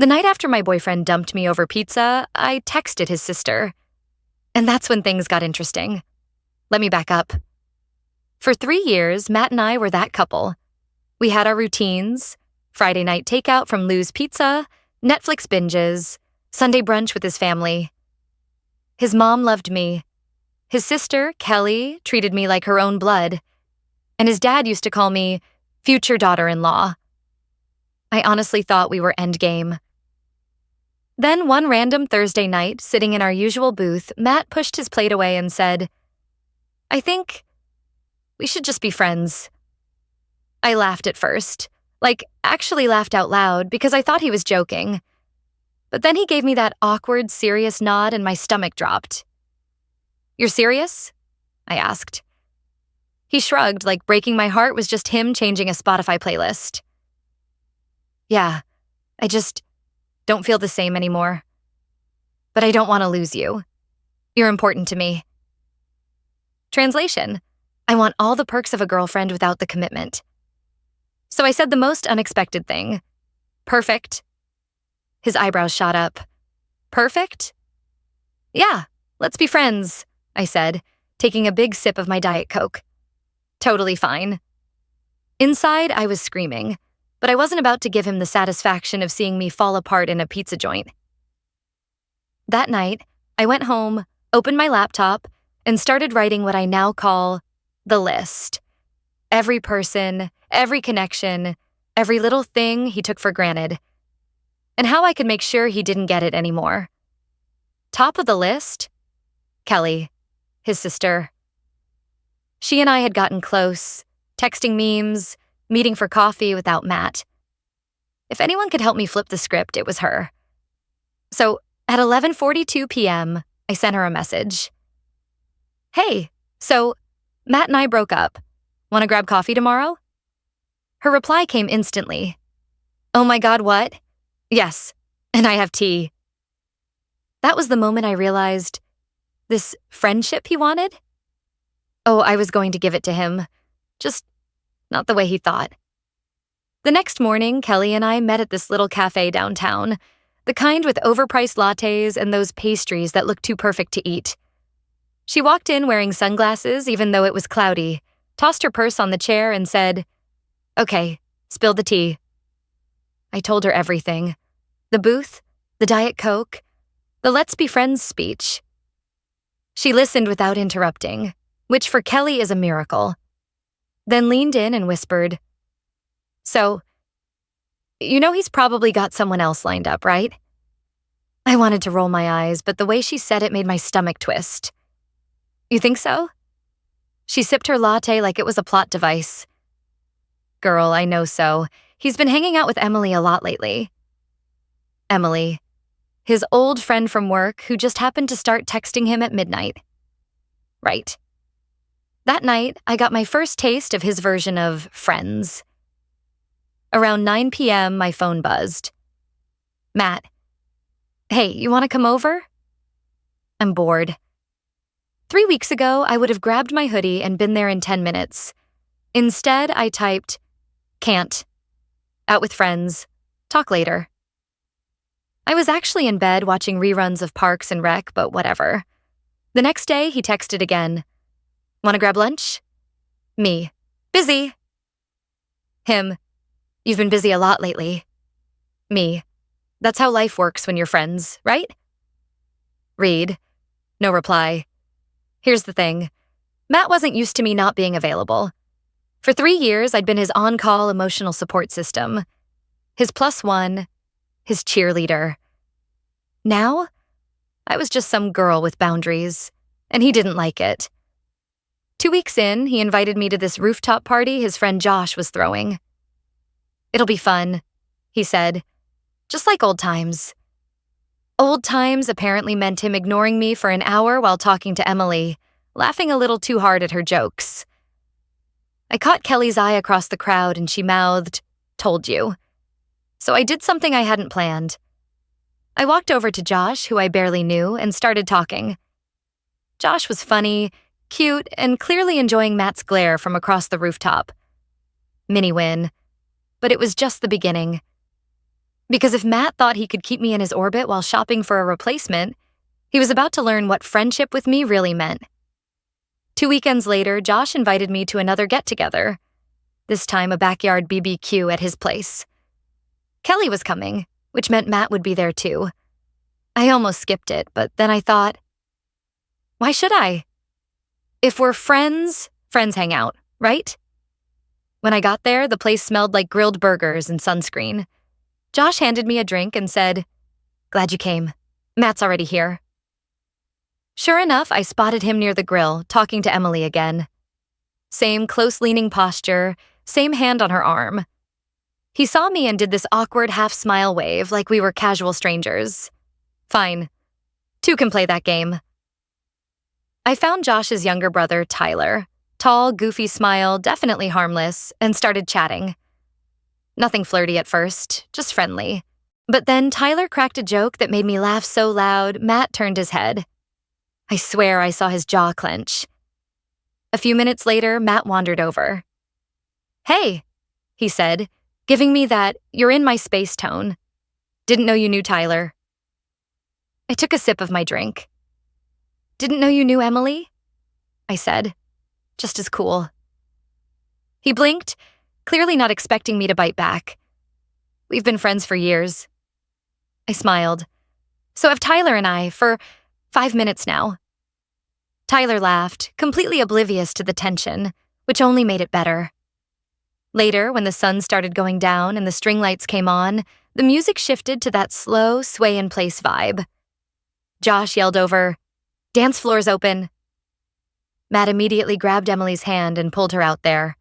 The night after my boyfriend dumped me over pizza, I texted his sister. And that's when things got interesting. Let me back up. For 3 years, Matt and I were that couple. We had our routines: Friday night takeout from Lou's Pizza, Netflix binges, Sunday brunch with his family. His mom loved me. His sister, Kelly, treated me like her own blood. And his dad used to call me future daughter-in-law. I honestly thought we were endgame. Then one random Thursday night, sitting in our usual booth, Matt pushed his plate away and said, "I think we should just be friends." I laughed at first, actually laughed out loud because I thought he was joking. But then he gave me that awkward, serious nod and my stomach dropped. "You're serious?" I asked. He shrugged, like breaking my heart was just him changing a Spotify playlist. "Yeah, I just don't feel the same anymore. But I don't want to lose you. You're important to me." Translation: I want all the perks of a girlfriend without the commitment. So I said the most unexpected thing. "Perfect." His eyebrows shot up. "Perfect?" "Yeah, let's be friends," I said, taking a big sip of my Diet Coke. "Totally fine." Inside, I was screaming, but I wasn't about to give him the satisfaction of seeing me fall apart in a pizza joint. That night, I went home, opened my laptop, and started writing what I now call the list. Every person, every connection, every little thing he took for granted, and how I could make sure he didn't get it anymore. Top of the list? Kelly, his sister. She and I had gotten close, texting memes, meeting for coffee without Matt. If anyone could help me flip the script, it was her. So at 11:42 p.m., I sent her a message. "Hey, so Matt and I broke up. Want to grab coffee tomorrow?" Her reply came instantly. "Oh my God, what? Yes, and I have tea." That was the moment I realized, this friendship he wanted? Oh, I was going to give it to him. Just not the way he thought. The next morning, Kelly and I met at this little cafe downtown, the kind with overpriced lattes and those pastries that look too perfect to eat. She walked in wearing sunglasses even though it was cloudy, tossed her purse on the chair and said, "Okay, spill the tea." I told her everything. The booth, the Diet Coke, the "Let's be friends" speech. She listened without interrupting, which for Kelly is a miracle. Then leaned in and whispered, "So, you know he's probably got someone else lined up, right?" I wanted to roll my eyes, but the way she said it made my stomach twist. "You think so?" She sipped her latte like it was a plot device. "Girl, I know so. He's been hanging out with Emily a lot lately." Emily, his old friend from work who just happened to start texting him at midnight. Right. That night, I got my first taste of his version of friends. Around 9 p.m., my phone buzzed. "Matt. Hey, you want to come over?" I'm bored. 3 weeks ago, I would have grabbed my hoodie and been there in 10 minutes. Instead, I typed, "Can't. Out with friends. Talk later." I was actually in bed watching reruns of Parks and Rec, but whatever. The next day, he texted again. "Want to grab lunch?" Me. "Busy." Him. "You've been busy a lot lately." Me. "That's how life works when you're friends, right?" Read. No reply. Here's the thing. Matt wasn't used to me not being available. For 3 years, I'd been his on-call emotional support system. His +1, his cheerleader. Now, I was just some girl with boundaries, and he didn't like it. 2 weeks in, he invited me to this rooftop party his friend Josh was throwing. "It'll be fun," he said. "Just like old times." Old times apparently meant him ignoring me for an hour while talking to Emily, laughing a little too hard at her jokes. I caught Kelly's eye across the crowd and she mouthed, "Told you." So I did something I hadn't planned. I walked over to Josh, who I barely knew, and started talking. Josh was funny, cute, and clearly enjoying Matt's glare from across the rooftop. Mini win. But it was just the beginning. Because if Matt thought he could keep me in his orbit while shopping for a replacement, he was about to learn what friendship with me really meant. 2 weekends later, Josh invited me to another get-together, this time a backyard BBQ at his place. Kelly was coming, which meant Matt would be there too. I almost skipped it, but then I thought, why should I? If we're friends, friends hang out, right? When I got there, the place smelled like grilled burgers and sunscreen. Josh handed me a drink and said, "Glad you came. Matt's already here." Sure enough, I spotted him near the grill, talking to Emily again. Same close-leaning posture, same hand on her arm. He saw me and did this awkward half-smile wave like we were casual strangers. Fine. Two can play that game. I found Josh's younger brother, Tyler. Tall, goofy smile, definitely harmless, and started chatting. Nothing flirty at first, just friendly. But then Tyler cracked a joke that made me laugh so loud, Matt turned his head. I swear I saw his jaw clench. A few minutes later, Matt wandered over. "Hey," he said, giving me that "you're in my space" tone. "Didn't know you knew Tyler." I took a sip of my drink. "Didn't know you knew Emily?" I said, just as cool. He blinked, clearly not expecting me to bite back. "We've been friends for years." I smiled. "So have Tyler and I, for 5 minutes now." Tyler laughed, completely oblivious to the tension, which only made it better. Later, when the sun started going down and the string lights came on, the music shifted to that slow, sway-in-place vibe. Josh yelled over, "Dance floor's open." Matt immediately grabbed Emily's hand and pulled her out there.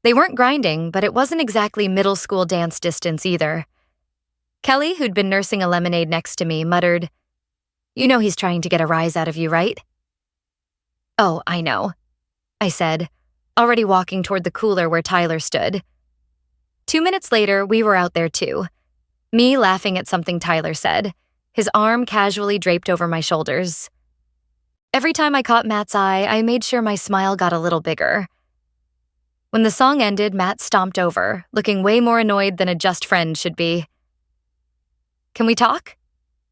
They weren't grinding, but it wasn't exactly middle school dance distance either. Kelly, who'd been nursing a lemonade next to me, muttered, "You know he's trying to get a rise out of you, right?" "Oh, I know," I said, already walking toward the cooler where Tyler stood. 2 minutes later, we were out there too. Me laughing at something Tyler said, his arm casually draped over my shoulders. Every time I caught Matt's eye, I made sure my smile got a little bigger. When the song ended, Matt stomped over, looking way more annoyed than a just friend should be. "Can we talk?"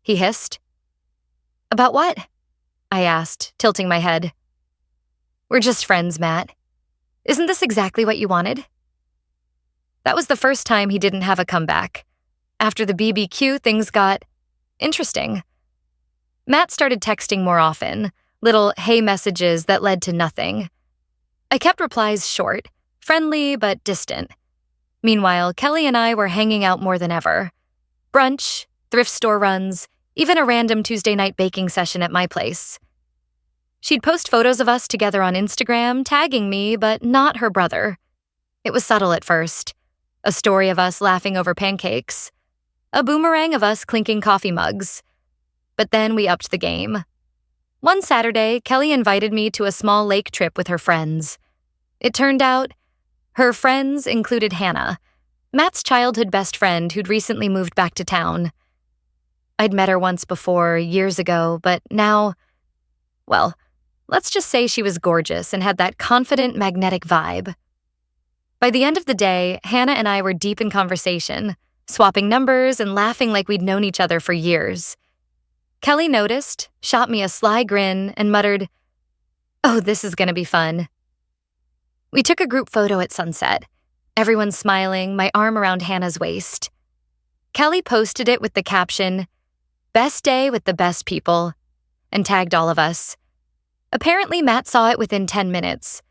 he hissed. "About what?" I asked, tilting my head. "We're just friends, Matt. Isn't this exactly what you wanted?" That was the first time he didn't have a comeback. After the BBQ, things got interesting. Matt started texting more often, little hey messages that led to nothing. I kept replies short, friendly but distant. Meanwhile, Kelly and I were hanging out more than ever. Brunch, thrift store runs, even a random Tuesday night baking session at my place. She'd post photos of us together on Instagram, tagging me, but not her brother. It was subtle at first. A story of us laughing over pancakes. A boomerang of us clinking coffee mugs. But then we upped the game. One Saturday, Kelly invited me to a small lake trip with her friends. It turned out, her friends included Hannah, Matt's childhood best friend who'd recently moved back to town. I'd met her once before, years ago, but now, well, let's just say she was gorgeous and had that confident, magnetic vibe. By the end of the day, Hannah and I were deep in conversation, swapping numbers and laughing like we'd known each other for years. Kelly noticed, shot me a sly grin, and muttered, "Oh, this is gonna be fun." We took a group photo at sunset, everyone smiling, my arm around Hannah's waist. Kelly posted it with the caption, "Best day with the best people," and tagged all of us. Apparently, Matt saw it within 10 minutes.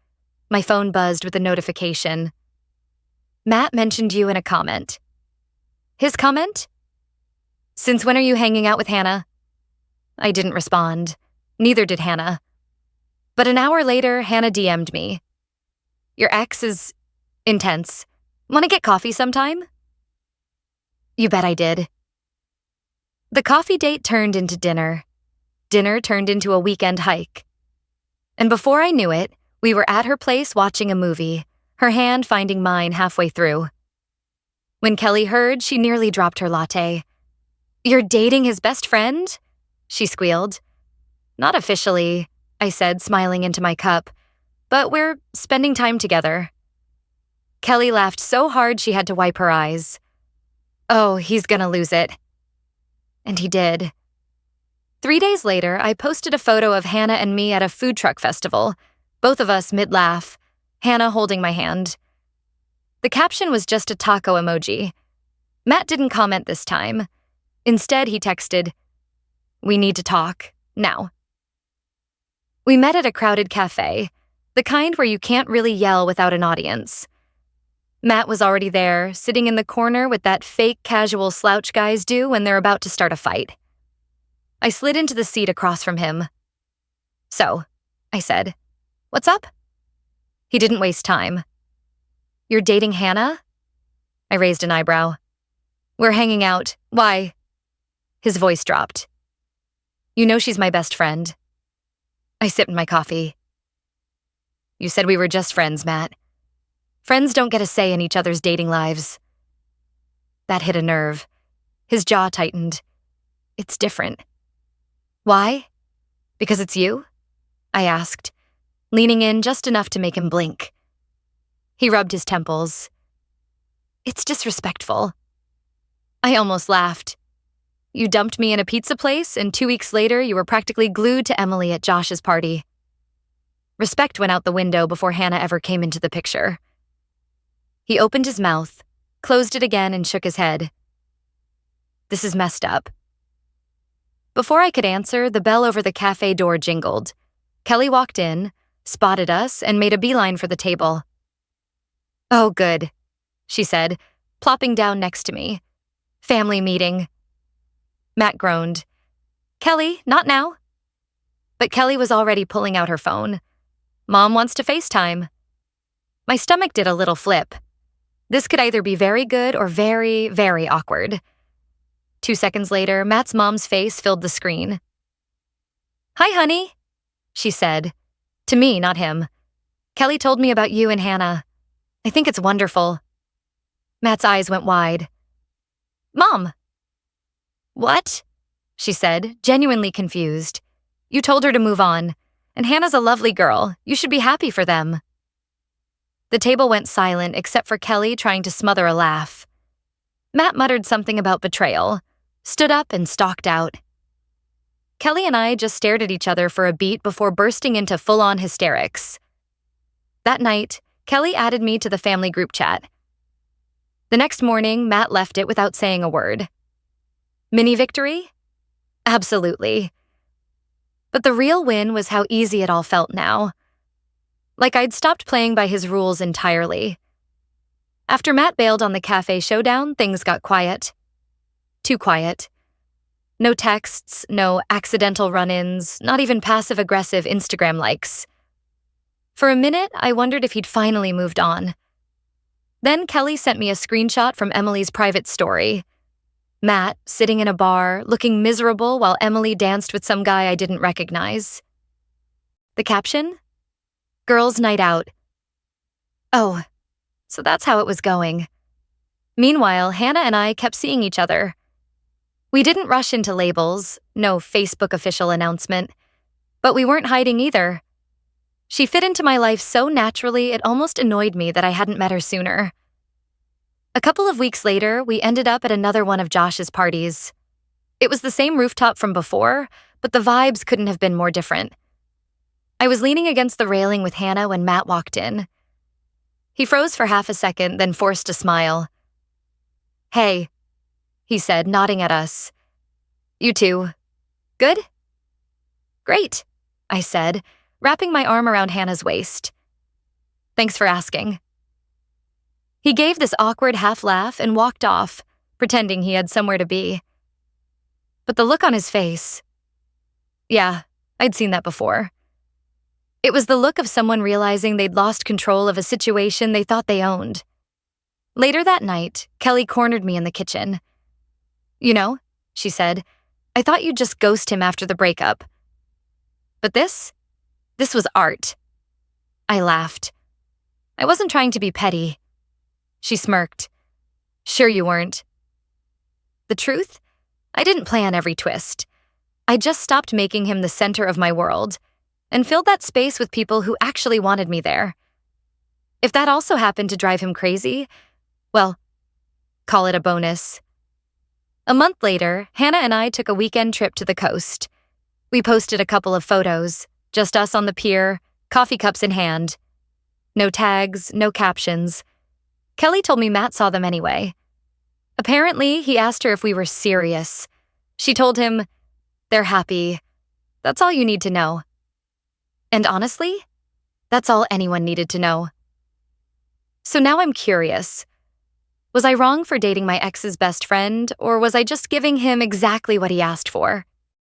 My phone buzzed with a notification. "Matt mentioned you in a comment." His comment? "Since when are you hanging out with Hannah?" I didn't respond. Neither did Hannah. But an hour later, Hannah DM'd me. "Your ex is intense. Want to get coffee sometime?" You bet I did. The coffee date turned into dinner. Dinner turned into a weekend hike. And before I knew it, we were at her place watching a movie, her hand finding mine halfway through. When Kelly heard, she nearly dropped her latte. "You're dating his best friend?" she squealed. "Not officially," I said, smiling into my cup, "but we're spending time together." Kelly laughed so hard she had to wipe her eyes. Oh, he's gonna lose it. And he did. 3 days later, I posted a photo of Hannah and me at a food truck festival, both of us mid-laugh, Hannah holding my hand. The caption was just a taco emoji. Matt didn't comment this time. Instead, he texted, "We need to talk, now." We met at a crowded cafe, the kind where you can't really yell without an audience. Matt was already there, sitting in the corner with that fake casual slouch guys do when they're about to start a fight. I slid into the seat across from him. "So," I said, "what's up?" He didn't waste time. "You're dating Hannah?" I raised an eyebrow. "We're hanging out. Why?" His voice dropped. "You know she's my best friend." I sipped my coffee. "You said we were just friends, Matt. Friends don't get a say in each other's dating lives." That hit a nerve. His jaw tightened. "It's different." "Why? Because it's you?" I asked, leaning in just enough to make him blink. He rubbed his temples. "It's disrespectful." I almost laughed. "You dumped me in a pizza place, and 2 weeks later you were practically glued to Emily at Josh's party." Respect went out the window before Hannah ever came into the picture. He opened his mouth, closed it again, and shook his head. "This is messed up." Before I could answer, the bell over the cafe door jingled. Kelly walked in, spotted us, and made a beeline for the table. "Oh, good," she said, plopping down next to me. "Family meeting." Matt groaned. "Kelly, not now." But Kelly was already pulling out her phone. "Mom wants to FaceTime." My stomach did a little flip. This could either be very good or very, very awkward. 2 seconds later, Matt's mom's face filled the screen. "Hi, honey," she said. To me, not him. "Kelly told me about you and Hannah. I think it's wonderful." Matt's eyes went wide. "Mom!" "What?" she said, genuinely confused. "You told her to move on, and Hannah's a lovely girl. You should be happy for them." The table went silent except for Kelly trying to smother a laugh. Matt muttered something about betrayal, stood up and stalked out. Kelly and I just stared at each other for a beat before bursting into full-on hysterics. That night, Kelly added me to the family group chat. The next morning, Matt left it without saying a word. Mini victory? Absolutely. But the real win was how easy it all felt now. Like I'd stopped playing by his rules entirely. After Matt bailed on the cafe showdown, things got quiet. Too quiet. No texts, no accidental run-ins, not even passive-aggressive Instagram likes. For a minute, I wondered if he'd finally moved on. Then Kelly sent me a screenshot from Emily's private story. Matt, sitting in a bar, looking miserable while Emily danced with some guy I didn't recognize. The caption? "Girls' night out." Oh, so that's how it was going. Meanwhile, Hannah and I kept seeing each other. We didn't rush into labels, no Facebook official announcement, but we weren't hiding either. She fit into my life so naturally it almost annoyed me that I hadn't met her sooner. A couple of weeks later, we ended up at another one of Josh's parties. It was the same rooftop from before, but the vibes couldn't have been more different. I was leaning against the railing with Hannah when Matt walked in. He froze for half a second, then forced a smile. "Hey," he said, nodding at us. "You too. Good?" "Great," I said, wrapping my arm around Hannah's waist. "Thanks for asking." He gave this awkward half-laugh and walked off, pretending he had somewhere to be. But the look on his face... Yeah, I'd seen that before. It was the look of someone realizing they'd lost control of a situation they thought they owned. Later that night, Kelly cornered me in the kitchen. "You know," she said, "I thought you'd just ghost him after the breakup. But this was art." I laughed. I wasn't trying to be petty. She smirked. "Sure you weren't." The truth? I didn't plan every twist. I just stopped making him the center of my world and filled that space with people who actually wanted me there. If that also happened to drive him crazy, well, call it a bonus. A month later, Hannah and I took a weekend trip to the coast. We posted a couple of photos, just us on the pier, coffee cups in hand. No tags, no captions. Kelly told me Matt saw them anyway. Apparently, he asked her if we were serious. She told him, "They're happy. That's all you need to know." And honestly, that's all anyone needed to know. So now I'm curious. Was I wrong for dating my ex's best friend, or was I just giving him exactly what he asked for?